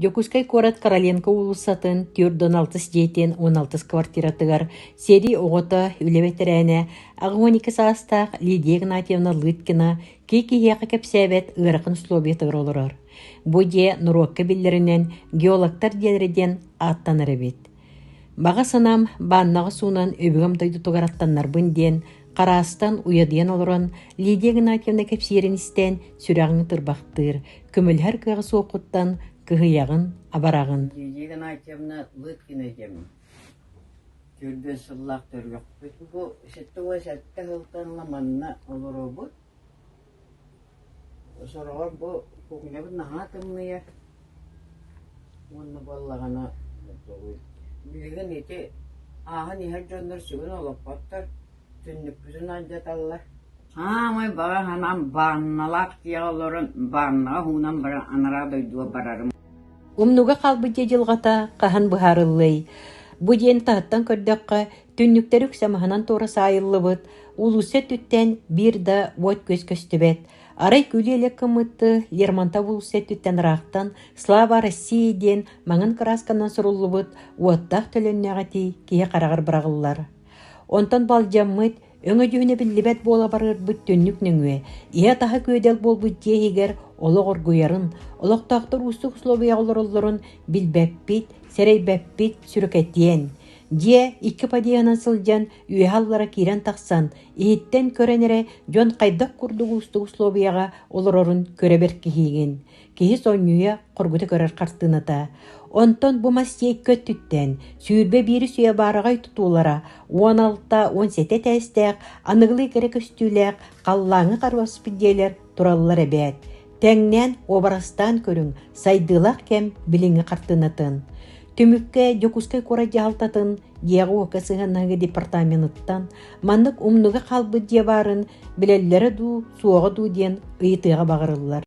Жокускай корат Короленко улусатын түрдөн 6 жейтен 16 квартиратыгар сери оғыта үлебетерәне ағуанекі саастақ Лидия Игнатьевна Лыткина кей-кейеқі кәпсәбет ырақын условия тығыр олырар. Бұде Нұрокка білдерінен геологтар делерден аттаныры бет. Баға сынам баннағы суынан өбігім дойды тұғараттаннар бұнден қарастан уядыян олырын Лидия Игнатьевна кәпсерін істен сүрағын тұрбақтыр, көмілхер күйіғі соқыттан кыһыягын, абарагын. Лидия Игнатьевна Лыткина дем. Түрден сыллақ түргөк. Бұ сетті сәтті ғылтанла манна олыру бұ. Сорғар бұ көңіне бұ наға тыммыя. Оны баллағана білген еті ағын ехер жондар сүгін олып баттар. Түннік бүзін анжаталар. Май бара ханам банналақ тия олырын баннаға хуынан бара анара дойдуа барарым. Умнуга қалбыдя жылғата қахан бұхарыллай. Бұден тағыттан көрдіққа түнніктер үксамаханан торы сайылы бұд, улусы түттен бір да от көз көстібет. Арай күлелі кымытты Лермонта улусы түттен рақтан Слава Россияден маңын красканан сұрулы бұд, уаттақ төліннеға тей кие қарағыр бірағылар. Онтан балжаммыд, өңі дүйіне білібет бола барыр бұд түннік нөңе. Ия таға көйдел бол бұд егер олық оргуярын, олық тақтыр ұстық условия олырылырын білбәппет, сәрейбәппет сүрікеттен. Дие, икі падиянан сылжан үйхаллара кирен тақсан, иеттен көренере жон қайдақ күрдіг ұстық условияға олырырын көребер кихиген. Кихи сонюя құргыты көрер қартыныта. Онтон bu mastiyek köttütten, sürbe biri suya baragay tutullara, 16-17 təstəq, anıglı gerek üstüləq, qallağını qarvaspidyeler turallar ebet. Təngnen obarastan körün, saydılaq kem bilini qartınatın. Tümükke Jokuskay kora jahaltatın, diyağı okasıganağı departamenttan, manlık umnuga qalbı diye barın, bilellere du, suağa du diyen ıyıtığa bağırırlar.